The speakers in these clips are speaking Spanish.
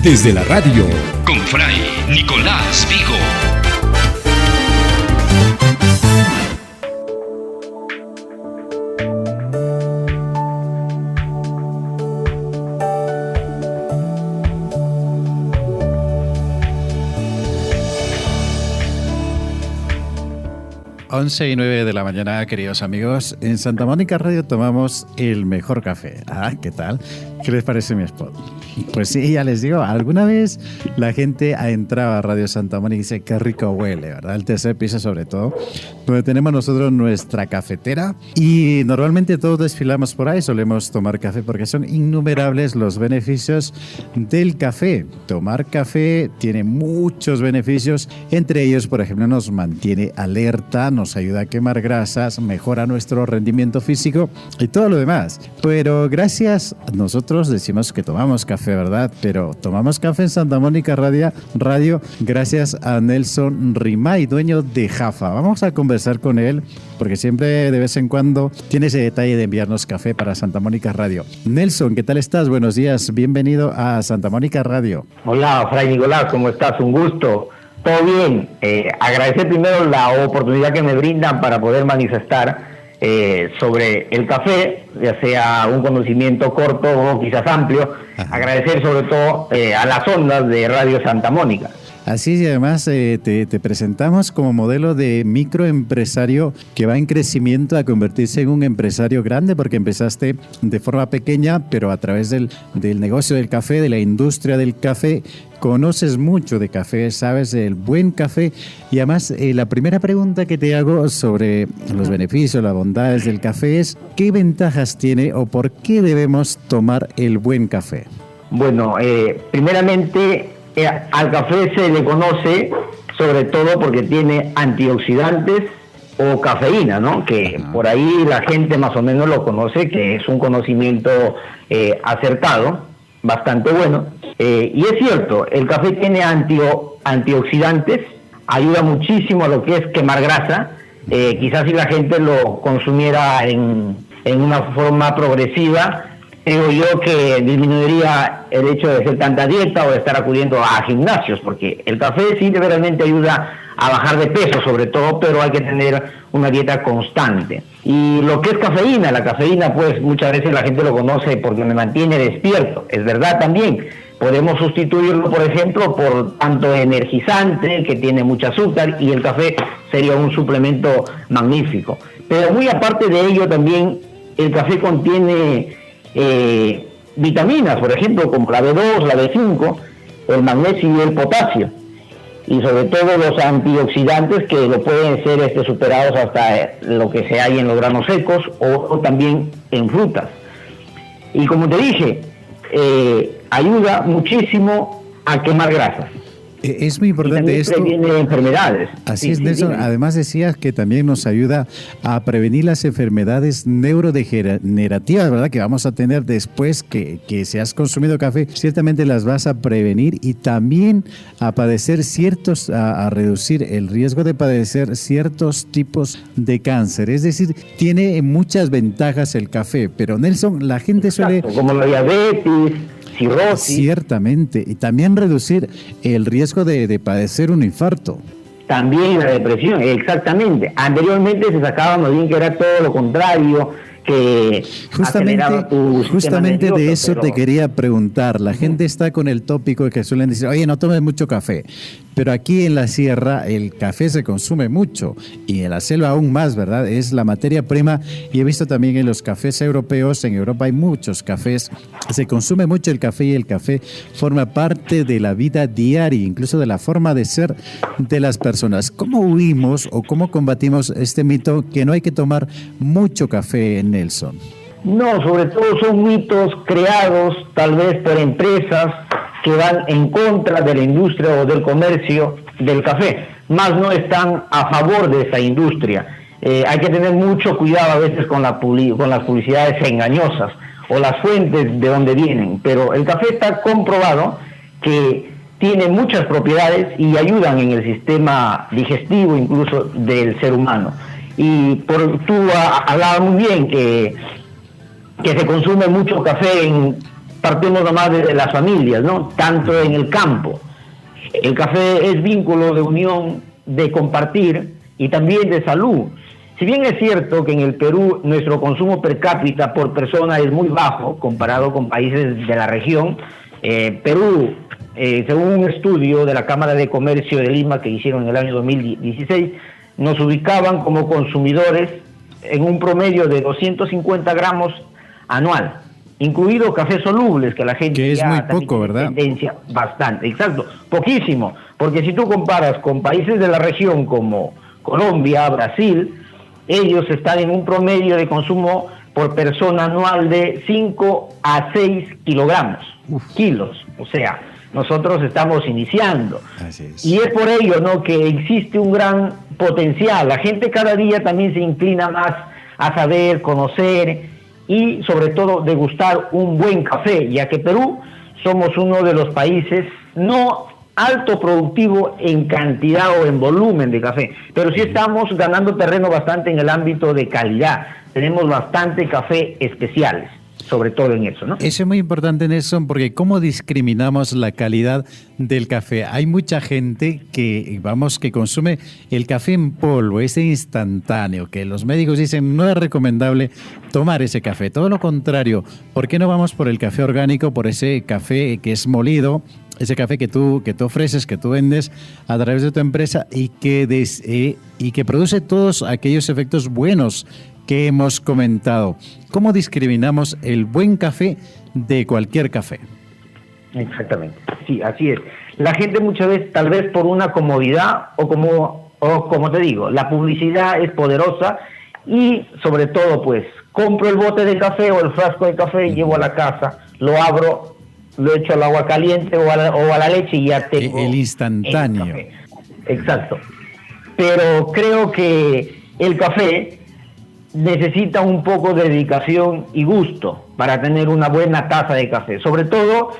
desde la radio, con Fray Nicolás Vigo. 11:09 de la mañana, queridos amigos. En Santa Mónica Radio tomamos el mejor café. ¿Qué tal? ¿Qué les parece mi spot? Pues sí, ya les digo, alguna vez la gente ha entrado a Radio Santa Mónica y dice qué rico huele, ¿verdad? El tercer piso sobre todo, donde tenemos nosotros nuestra cafetera y normalmente todos desfilamos por ahí, solemos tomar café porque son innumerables los beneficios del café. Tomar café tiene muchos beneficios, entre ellos, por ejemplo, nos mantiene alerta, nos ayuda a quemar grasas, mejora nuestro rendimiento físico y todo lo demás. Pero gracias, nosotros decimos que tomamos café, ¿verdad? Pero tomamos café en Santa Mónica Radio gracias a Nelson Rimay, dueño de Jafa. Vamos a conversar con él porque siempre de vez en cuando tiene ese detalle de enviarnos café para Santa Mónica Radio. Nelson, ¿qué tal estás? Buenos días, bienvenido a Santa Mónica Radio. Hola, Fray Nicolás, ¿cómo estás? Un gusto. Todo bien. Agradecer primero la oportunidad que me brindan para poder manifestar sobre el café, ya sea un conocimiento corto o quizás amplio. Ajá. Agradecer sobre todo a las ondas de Radio Santa Mónica. Así es, y además te presentamos como modelo de microempresario que va en crecimiento a convertirse en un empresario grande, porque empezaste de forma pequeña, pero a través del negocio del café, de la industria del café, conoces mucho de café, sabes del buen café. Y además la primera pregunta que te hago sobre los beneficios, las bondades del café es ¿qué ventajas tiene o por qué debemos tomar el buen café? Bueno, primeramente al café se le conoce sobre todo porque tiene antioxidantes o cafeína, ¿no? Que por ahí la gente más o menos lo conoce, que es un conocimiento acertado, bastante bueno. Y es cierto, el café tiene antioxidantes, ayuda muchísimo a lo que es quemar grasa. Quizás si la gente lo consumiera en una forma progresiva, creo yo que disminuiría el hecho de hacer tanta dieta o de estar acudiendo a gimnasios, porque el café sí realmente ayuda a bajar de peso sobre todo, pero hay que tener una dieta constante. Y lo que es cafeína, la cafeína pues muchas veces la gente lo conoce porque me mantiene despierto, es verdad también. Podemos sustituirlo, por ejemplo, por tanto energizante, que tiene mucho azúcar, y el café sería un suplemento magnífico. Pero muy aparte de ello también el café contiene vitaminas, por ejemplo, como la B2, la B5, el magnesio y el potasio, y sobre todo los antioxidantes que lo pueden ser superados hasta lo que se hay en los granos secos o también en frutas. Y como te dije, ayuda muchísimo a quemar grasas. Es muy importante esto. Previene enfermedades. Así es, Nelson. Sí. Además decías que también nos ayuda a prevenir las enfermedades neurodegenerativas, ¿verdad? Que vamos a tener después que si has consumido café, ciertamente las vas a prevenir y también a padecer a reducir el riesgo de padecer ciertos tipos de cáncer. Es decir, tiene muchas ventajas el café, pero Nelson, la gente suele... Como la diabetes, cirrosis. Ciertamente, y también reducir el riesgo de padecer un infarto. También la depresión, exactamente. Anteriormente se sacaba más bien que era todo lo contrario, que justamente de eso te quería preguntar. La gente está con el tópico que suelen decir, oye, no tomes mucho café. Pero aquí en la sierra el café se consume mucho y en la selva aún más, ¿verdad? Es la materia prima y he visto también en los cafés europeos, en Europa hay muchos cafés, se consume mucho el café y el café forma parte de la vida diaria, incluso de la forma de ser de las personas. ¿Cómo huimos o cómo combatimos este mito que no hay que tomar mucho café, Nelson? No, sobre todo son mitos creados tal vez por empresas que van en contra de la industria o del comercio del café, más no están a favor de esa industria. Hay que tener mucho cuidado a veces con las publicidades engañosas o las fuentes de donde vienen, pero el café está comprobado que tiene muchas propiedades y ayudan en el sistema digestivo incluso del ser humano. Y tú hablabas muy bien que se consume mucho café en partimos nomás de las familias, ¿no? Tanto en el campo. El café es vínculo de unión, de compartir y también de salud. Si bien es cierto que en el Perú nuestro consumo per cápita por persona es muy bajo comparado con países de la región, Perú, según un estudio de la Cámara de Comercio de Lima que hicieron en el año 2016, nos ubicaban como consumidores en un promedio de 250 gramos anual, incluido cafés solubles, que la gente que es ya muy poco, ¿verdad? Tendencia bastante, exacto, poquísimo, porque si tú comparas con países de la región como Colombia, Brasil, ellos están en un promedio de consumo por persona anual de 5 a 6 kilos, o sea, nosotros estamos iniciando. Así es. Y es por ello, ¿no?, que existe un gran potencial. La gente cada día también se inclina más a saber, conocer y sobre todo degustar un buen café, ya que Perú somos uno de los países no alto productivo en cantidad o en volumen de café, pero sí estamos ganando terreno bastante en el ámbito de calidad. Tenemos bastante café especiales, sobre todo en eso, ¿no? Eso es muy importante, Nelson, porque ¿cómo discriminamos la calidad del café? Hay mucha gente que consume el café en polvo, ese instantáneo, que los médicos dicen no es recomendable tomar ese café. Todo lo contrario, ¿por qué no vamos por el café orgánico, por ese café que es molido, ese café que tú ofreces, que tú vendes a través de tu empresa y que produce todos aquellos efectos buenos que hemos comentado? ¿Cómo discriminamos el buen café de cualquier café? Exactamente, sí, así es. La gente muchas veces, tal vez por una comodidad o como te digo, la publicidad es poderosa y sobre todo pues compro el bote de café o el frasco de café, llevo a la casa, lo abro, lo echo al agua caliente o a la leche y ya tengo el instantáneo. el café. Exacto. Pero creo que el café necesita un poco de dedicación y gusto para tener una buena taza de café. Sobre todo,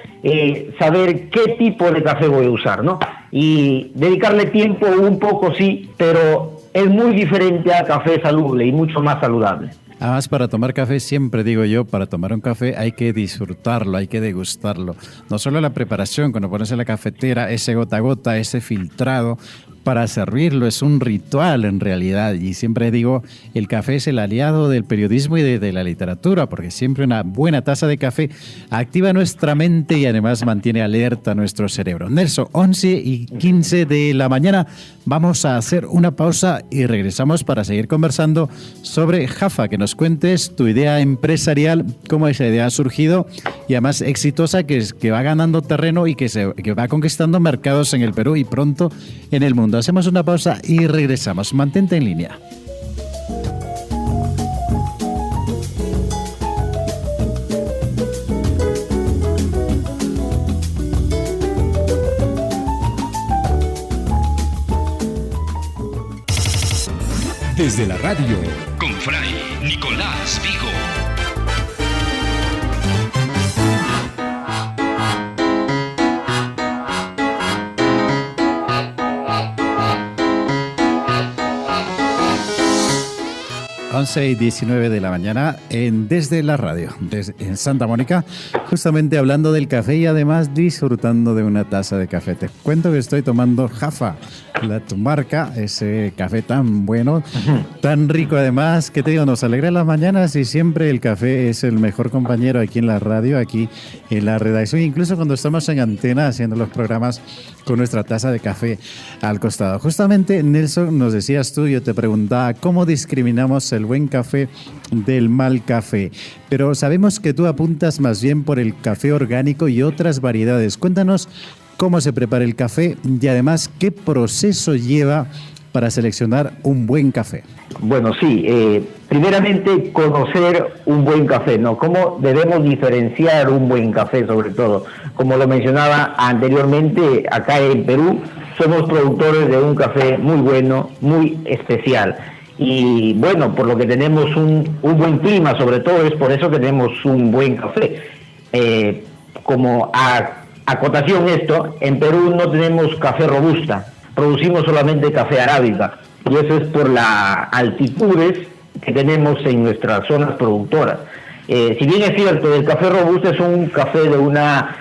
saber qué tipo de café voy a usar, ¿no? Y dedicarle tiempo un poco, sí, pero es muy diferente al café salubre y mucho más saludable. Además, para tomar café, siempre digo yo, para tomar un café hay que disfrutarlo, hay que degustarlo. No solo la preparación, cuando pones en la cafetera, ese gota a gota, ese filtrado, para servirlo es un ritual en realidad. Y siempre digo, el café es el aliado del periodismo y de la literatura, porque siempre una buena taza de café activa nuestra mente y además mantiene alerta nuestro cerebro. Nelson, 11:15 de la mañana, vamos a hacer una pausa y regresamos para seguir conversando sobre Jafa, que nos cuentes tu idea empresarial, cómo esa idea ha surgido y además exitosa, que va ganando terreno y que va conquistando mercados en el Perú y pronto en el mundo. Hacemos una pausa y regresamos. Mantente en línea. Desde la radio, con Fray Nicolás Vigo. Once y 19 de la mañana desde la radio, en Santa Mónica, justamente hablando del café y además disfrutando de una taza de café. Te cuento que estoy tomando Jafa, tu marca, ese café tan bueno, tan rico además, que te digo, nos alegra las mañanas y siempre el café es el mejor compañero aquí en la radio, aquí en la redacción, incluso cuando estamos en antena haciendo los programas con nuestra taza de café al costado. Justamente, Nelson, nos decías tú, yo te preguntaba, ¿cómo discriminamos el buen café del mal café? Pero sabemos que tú apuntas más bien por el café orgánico y otras variedades. Cuéntanos cómo se prepara el café y además qué proceso lleva para seleccionar un buen café. Bueno, sí, primeramente conocer un buen café, ¿no? Cómo debemos diferenciar un buen café, sobre todo. Como lo mencionaba anteriormente, acá en Perú somos productores de un café muy bueno, muy especial. Y bueno, por lo que tenemos un buen clima, sobre todo es por eso que tenemos un buen café. Como acotación esto, en Perú no tenemos café robusta, producimos solamente café arábica, y eso es por las altitudes que tenemos en nuestras zonas productoras. Si bien es cierto, el café robusto es un café de una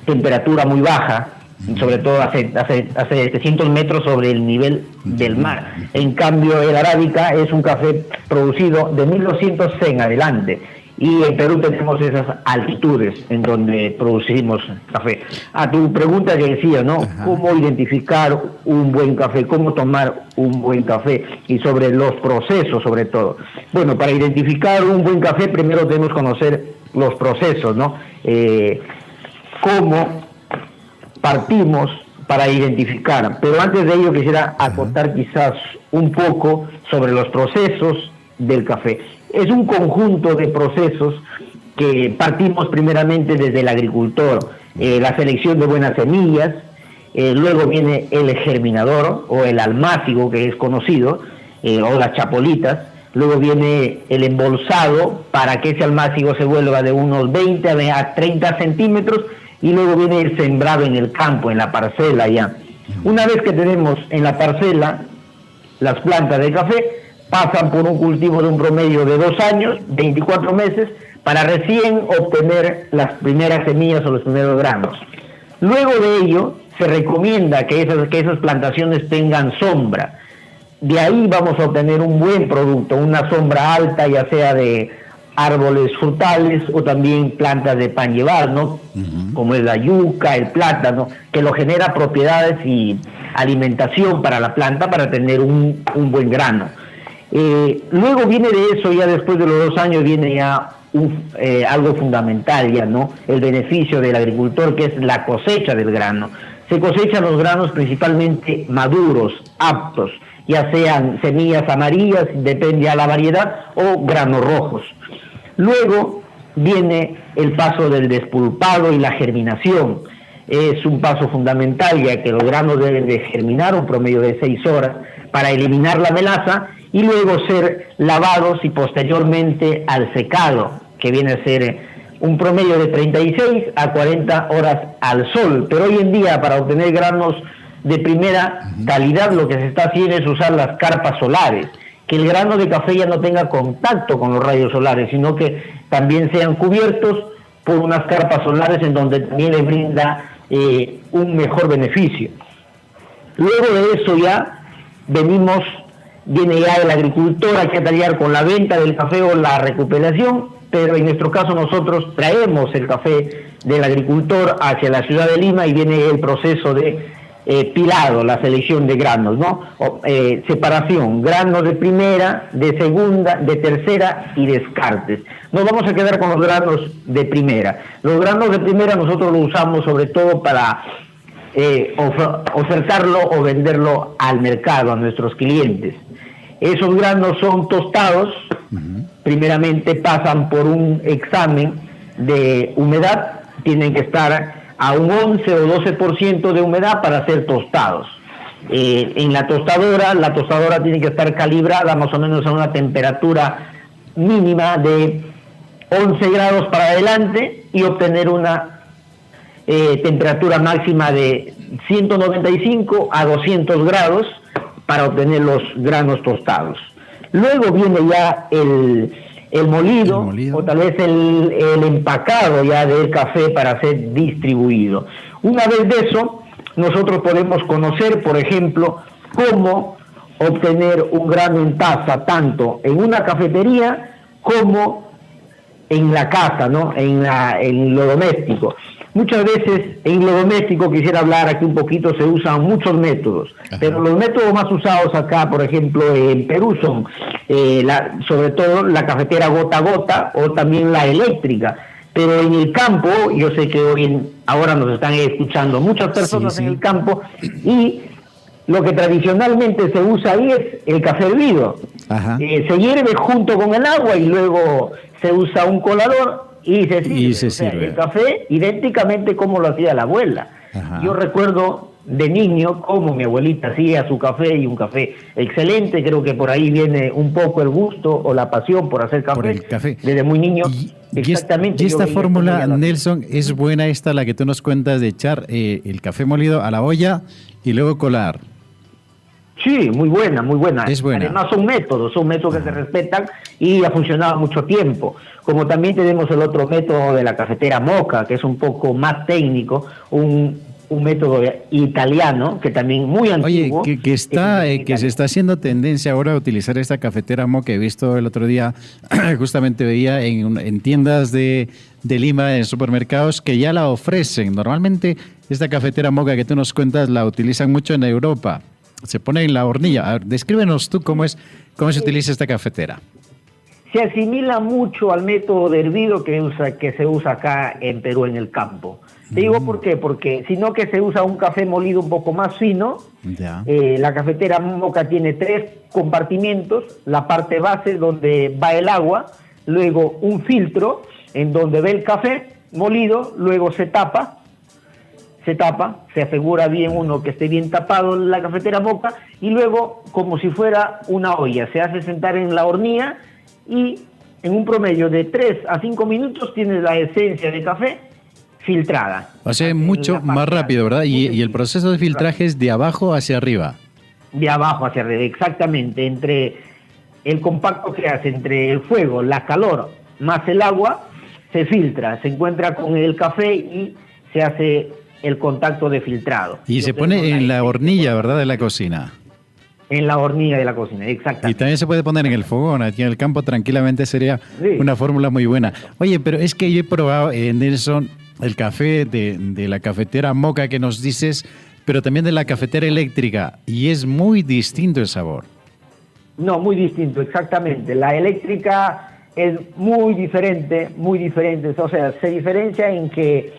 temperatura muy baja, sobre todo hace 700 metros sobre el nivel del mar. En cambio, el arábica es un café producido de 1200 en adelante. Y en Perú tenemos esas altitudes en donde producimos café. A tu pregunta que decía, ¿no? Ajá. ¿Cómo identificar un buen café? ¿Cómo tomar un buen café? Y sobre los procesos, sobre todo. Bueno, para identificar un buen café, primero debemos conocer los procesos, ¿no? Cómo partimos para identificar. Pero antes de ello quisiera acotar quizás un poco sobre los procesos del café. Es un conjunto de procesos que partimos primeramente desde el agricultor, la selección de buenas semillas, luego viene el germinador o el almácigo, que es conocido, o las chapolitas, luego viene el embolsado para que ese almácigo se vuelva de unos 20 a 30 centímetros, y luego viene el sembrado en el campo, en la parcela ya. Una vez que tenemos en la parcela las plantas de café, pasan por un cultivo de un promedio de 2 años, 24 meses, para recién obtener las primeras semillas o los primeros granos. Luego de ello, se recomienda que esas plantaciones tengan sombra. De ahí vamos a obtener un buen producto, una sombra alta, ya sea de árboles frutales o también plantas de pan llevar, ¿no? Como es la yuca, el plátano, que lo genera propiedades y alimentación para la planta para tener un buen grano. Luego viene de eso, ya después de los 2 años, viene ya algo fundamental ya, ¿no? El beneficio del agricultor, que es la cosecha del grano. Se cosechan los granos principalmente maduros, aptos, ya sean semillas amarillas, depende a la variedad, o granos rojos. Luego viene el paso del despulpado y la germinación. Es un paso fundamental, ya que los granos deben de germinar un promedio de 6 horas para eliminar la melaza, y luego ser lavados y posteriormente al secado, que viene a ser un promedio de 36 a 40 horas al sol. Pero hoy en día, para obtener granos de primera calidad, lo que se está haciendo es usar las carpas solares, que el grano de café ya no tenga contacto con los rayos solares, sino que también sean cubiertos por unas carpas solares, en donde también les brinda un mejor beneficio. Luego de eso ya viene ya el agricultor a tallar con la venta del café o la recuperación, pero en nuestro caso nosotros traemos el café del agricultor hacia la ciudad de Lima, y viene el proceso de pilado, la selección de granos, ¿no? Separación, granos de primera, de segunda, de tercera y descartes. Nos vamos a quedar con los granos de primera. Los granos de primera nosotros los usamos sobre todo para ofertarlo o venderlo al mercado, a nuestros clientes. Esos granos son tostados, primeramente pasan por un examen de humedad, tienen que estar a un 11 o 12% de humedad para ser tostados. En la tostadora tiene que estar calibrada más o menos a una temperatura mínima de 11 grados para adelante, y obtener una temperatura máxima de 195 a 200 grados para obtener los granos tostados. Luego viene ya el molido, o tal vez el empacado ya del café para ser distribuido. Una vez de eso, nosotros podemos conocer, por ejemplo, cómo obtener un grano en taza, tanto en una cafetería como en la casa, ¿no? En lo doméstico. Muchas veces en lo doméstico, quisiera hablar aquí un poquito, se usan muchos métodos. Ajá. Pero los métodos más usados acá, por ejemplo, en Perú son sobre todo la cafetera gota a gota, o también la eléctrica. Pero en el campo, yo sé que ahora nos están escuchando muchas personas en el campo, y lo que tradicionalmente se usa ahí es el café hervido. Se hierve junto con el agua, y luego se usa un colador y se sirve. El café idénticamente como lo hacía la abuela. Yo recuerdo de niño cómo mi abuelita hacía su café, y un café excelente. Creo que por ahí viene un poco el gusto o la pasión por hacer café, por el café. Desde muy niño. Exactamente. Y esta fórmula, Nelson, es buena esta, la que tú nos cuentas, de echar el café molido a la olla y luego colar. Sí, muy buena, muy buena. Es buena. Además son métodos que se respetan y ha funcionado mucho tiempo. Como también tenemos el otro método de la cafetera Moka, que es un poco más técnico, un método italiano que también muy antiguo. Oye, que se está haciendo tendencia ahora a utilizar esta cafetera Moka. He visto el otro día, justamente veía en tiendas de Lima, en supermercados, que ya la ofrecen. Normalmente esta cafetera Moka que tú nos cuentas la utilizan mucho en Europa. Se pone en la hornilla. A ver, descríbenos tú cómo se utiliza esta cafetera. Se asimila mucho al método de hervido que se usa acá en Perú, en el campo. Te digo por qué, porque sino que se usa un café molido un poco más fino. Ya. La cafetera Moka tiene 3 compartimientos, la parte base donde va el agua, luego un filtro en donde va el café molido, luego se tapa, se asegura bien uno que esté bien tapado la cafetera Moka, y luego, como si fuera una olla, se hace sentar en la hornilla y en un promedio de 3 a 5 minutos tienes la esencia de café filtrada. O sea, mucho más rápido, ¿verdad? Y el proceso de filtraje es de abajo hacia arriba. De abajo hacia arriba, exactamente. Entre el compacto que hace entre el fuego, la calor, más el agua, se filtra, se encuentra con el café y se hace el contacto de filtrado. Y se pone en la hornilla, ¿verdad?, de la cocina. En la hornilla de la cocina, exactamente. Y también se puede poner en el fogón, aquí en el campo tranquilamente sería una fórmula muy buena. Oye, pero es que yo he probado, Nelson, el café de la cafetera Moka que nos dices, pero también de la cafetera eléctrica, y es muy distinto el sabor. No, muy distinto, exactamente. La eléctrica es muy diferente, o sea, se diferencia en que,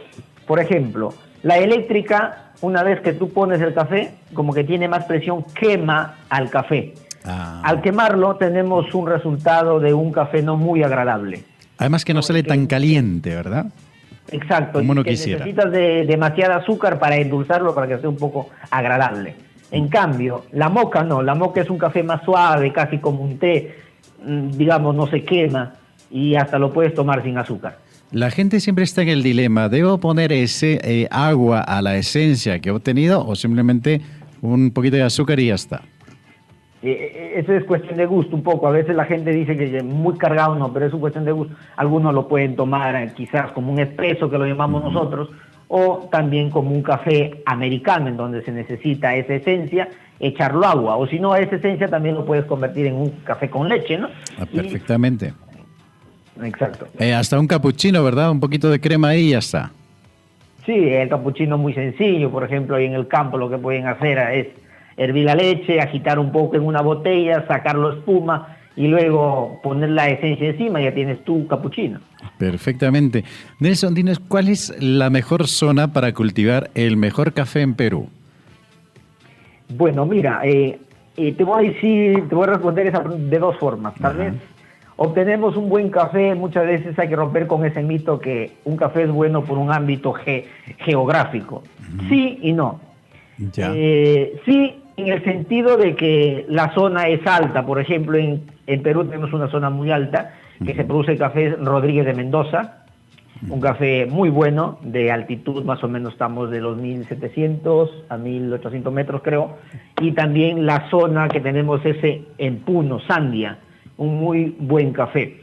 por ejemplo, la eléctrica, una vez que tú pones el café, como que tiene más presión, quema al café. Al quemarlo tenemos un resultado de un café no muy agradable. Además que no sale tan caliente, ¿verdad? Exacto, como uno que quisiera. necesitas de demasiada azúcar para endulzarlo, para que sea un poco agradable. En cambio, la Moka no, la Moka es un café más suave, casi como un té, digamos, no se quema y hasta lo puedes tomar sin azúcar. La gente siempre está en el dilema, ¿debo poner ese agua a la esencia que he obtenido o simplemente un poquito de azúcar y ya está? Eso es cuestión de gusto un poco. A veces la gente dice que es muy cargado, no, pero es una cuestión de gusto. Algunos lo pueden tomar quizás como un espresso, que lo llamamos nosotros, o también como un café americano, en donde se necesita esa esencia, echarlo agua. O si no, esa esencia también lo puedes convertir en un café con leche, ¿no? Perfectamente. Exacto. Hasta un capuchino, ¿verdad? Un poquito de crema ahí y ya está. Sí, el capuchino muy sencillo. Por ejemplo, ahí en el campo lo que pueden hacer es hervir la leche, agitar un poco en una botella, sacarlo espuma y luego poner la esencia encima y ya tienes tu capuchino. Perfectamente. Nelson, dinos, ¿cuál es la mejor zona para cultivar el mejor café en Perú? Bueno, mira, te voy a responder de 2 formas. Tal vez obtenemos un buen café, muchas veces hay que romper con ese mito que un café es bueno por un ámbito geográfico. Sí y no. Ya. Sí, en el sentido de que la zona es alta. Por ejemplo, en Perú tenemos una zona muy alta que se produce el café Rodríguez de Mendoza, un café muy bueno, de altitud más o menos estamos de los 1.700 a 1.800 metros creo, y también la zona que tenemos es en Puno, Sandia, un muy buen café.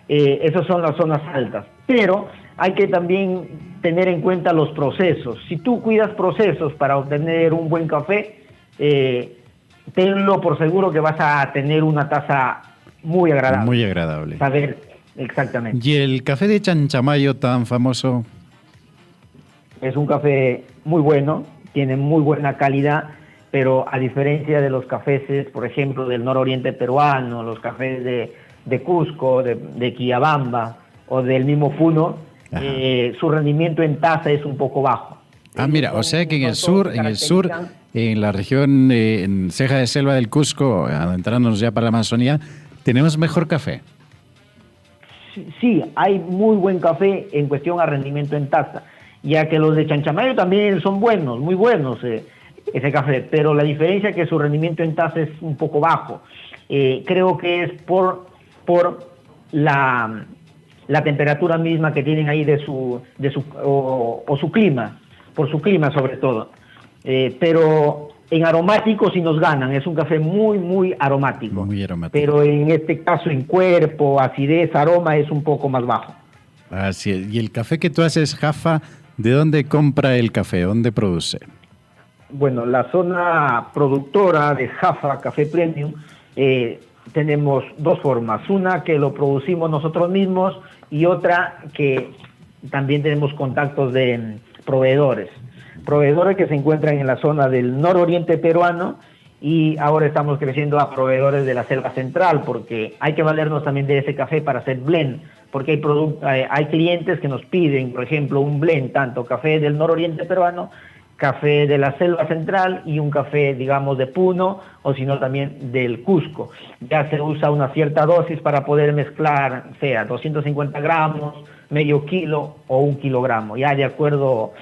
Esas son las zonas altas, pero hay que también tener en cuenta los procesos. Si tú cuidas procesos para obtener un buen café, tenlo por seguro que vas a tener una taza muy agradable. Muy agradable. Saber exactamente. ¿Y el café de Chanchamayo tan famoso? Es un café muy bueno, tiene muy buena calidad, pero a diferencia de los cafés, por ejemplo, del nororiente peruano, los cafés de Cusco, de Quillabamba o del mismo Puno, su rendimiento en taza es un poco bajo. Mira, o sea que en el sur, en la región en Ceja de Selva del Cusco, adentrándonos ya para la Amazonía, tenemos mejor café. Sí, hay muy buen café en cuestión a rendimiento en taza, ya que los de Chanchamayo también son buenos, muy buenos ese café, pero la diferencia es que su rendimiento en taza es un poco bajo. Creo que es por la temperatura misma que tienen ahí o su clima, por su clima sobre todo. Pero en aromáticos sí nos ganan, es un café muy, muy aromático. Muy aromático. Pero en este caso, en cuerpo, acidez, aroma, es un poco más bajo. Así es. Y el café que tú haces, Jaffa, ¿de dónde compra el café? ¿Dónde produce? Bueno, la zona productora de Jaffa Café Premium, tenemos dos formas. Una que lo producimos nosotros mismos y otra que también tenemos contactos de proveedores. Proveedores que se encuentran en la zona del nororiente peruano y ahora estamos creciendo a proveedores de la selva central porque hay que valernos también de ese café para hacer blend, porque hay clientes que nos piden, por ejemplo, un blend, tanto café del nororiente peruano, café de la selva central y un café, digamos, de Puno o si no también del Cusco. Ya se usa una cierta dosis para poder mezclar, sea 250 gramos, medio kilo o 1 kilogramo, ya de acuerdo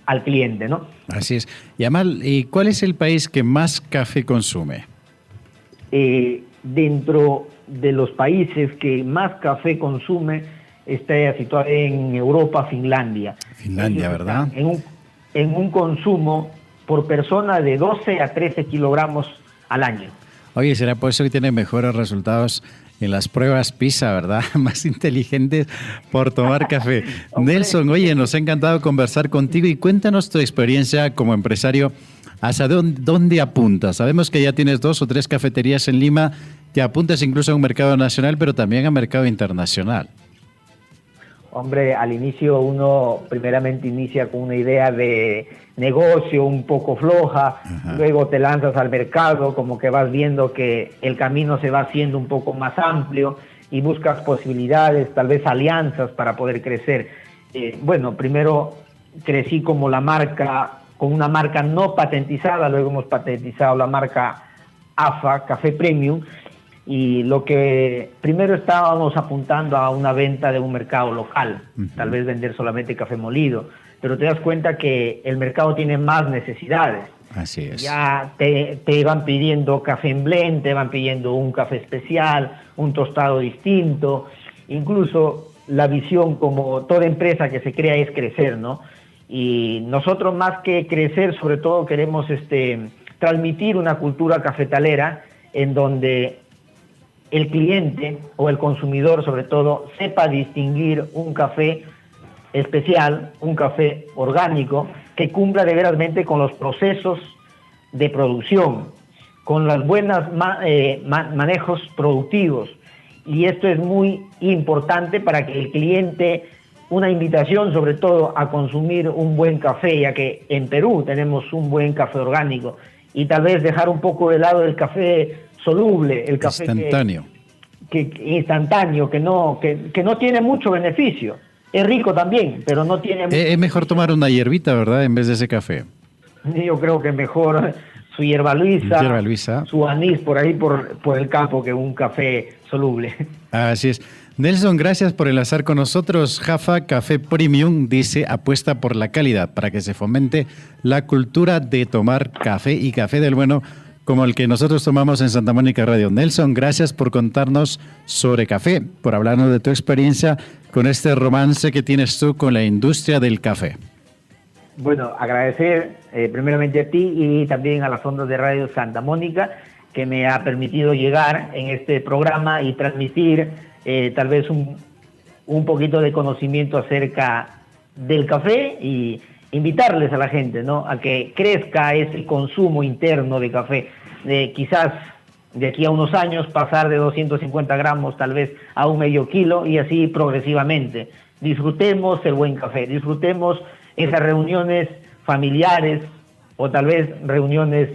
al cliente, ¿no? Así es. Y Amal, ¿y cuál es el país que más café consume? Dentro de los países que más café consume está situado en Europa, Finlandia. Finlandia, Ellos ¿verdad? En un consumo por persona de 12 a 13 kilogramos al año. Oye, será por eso que tiene mejores resultados en las pruebas PISA, ¿verdad? Más inteligentes por tomar café. Nelson, oye, nos ha encantado conversar contigo y cuéntanos tu experiencia como empresario. ¿Hacia dónde apuntas? Sabemos que ya tienes 2 o 3 cafeterías en Lima, te apuntas incluso a un mercado nacional, pero también a mercado internacional. Hombre, al inicio uno primeramente inicia con una idea de negocio un poco floja, Ajá. Luego te lanzas al mercado, como que vas viendo que el camino se va haciendo un poco más amplio y buscas posibilidades, tal vez alianzas para poder crecer. Bueno, primero crecí como con una marca no patentizada, luego hemos patentizado la marca AFA, Café Premium, y lo que primero estábamos apuntando a una venta de un mercado local, tal vez vender solamente café molido, pero te das cuenta que el mercado tiene más necesidades. Así es. Ya te van pidiendo café en blend, te van pidiendo un café especial, un tostado distinto, incluso la visión como toda empresa que se crea es crecer, ¿no? Y nosotros más que crecer, sobre todo queremos transmitir una cultura cafetalera en donde el cliente o el consumidor, sobre todo, sepa distinguir un café especial, un café orgánico, que cumpla de veramente con los procesos de producción, con los buenos manejos productivos. Y esto es muy importante para que el cliente, una invitación sobre todo a consumir un buen café, ya que en Perú tenemos un buen café orgánico, y tal vez dejar un poco de lado el café soluble, el café instantáneo. Instantáneo, que no tiene mucho beneficio. Es rico también, pero no tiene mucho Es mejor tomar una hierbita, ¿verdad? En vez de ese café. Yo creo que mejor su hierba luisa, su anís por ahí por el campo que un café soluble. Así es. Nelson, gracias por enlazar con nosotros. Jaffa Café Premium dice apuesta por la calidad para que se fomente la cultura de tomar café y café del bueno como el que nosotros tomamos en Santa Mónica Radio. Nelson, gracias por contarnos sobre café, por hablarnos de tu experiencia con este romance que tienes tú con la industria del café. Bueno, agradecer primeramente a ti y también a las ondas de Radio Santa Mónica que me ha permitido llegar en este programa y transmitir tal vez un poquito de conocimiento acerca del café y invitarles a la gente, ¿no?, a que crezca ese consumo interno de café. Quizás de aquí a unos años pasar de 250 gramos tal vez a un medio kilo y así progresivamente. Disfrutemos el buen café, disfrutemos esas reuniones familiares o tal vez reuniones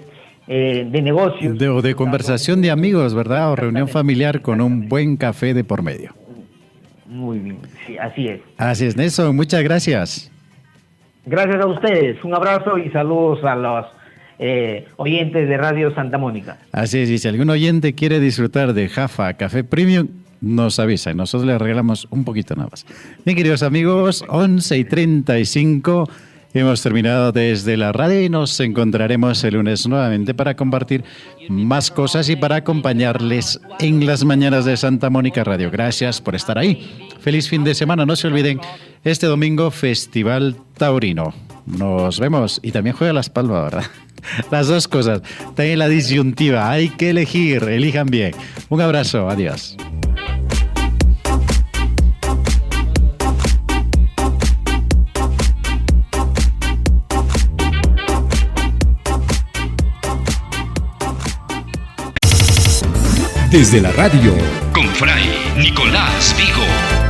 de negocios. O de conversación de amigos, ¿verdad? O reunión familiar con un buen café de por medio. Muy bien, sí, así es. Así es, Nelson, muchas gracias. Gracias a ustedes, un abrazo y saludos a los oyentes de Radio Santa Mónica. Así es, y si algún oyente quiere disfrutar de Jaffa Café Premium, nos avisa y nosotros le regalamos un poquito nada más. Bien, queridos amigos, 11:35, hemos terminado desde la radio y nos encontraremos el lunes nuevamente para compartir más cosas y para acompañarles en las mañanas de Santa Mónica Radio. Gracias por estar ahí. Feliz fin de semana, no se olviden, este domingo Festival Taurino. Nos vemos. Y también juega Las Palmas, ¿verdad? Las dos cosas. También la disyuntiva. Hay que elegir. Elijan bien. Un abrazo. Adiós. Desde la radio, con Fray Nicolás Vigo.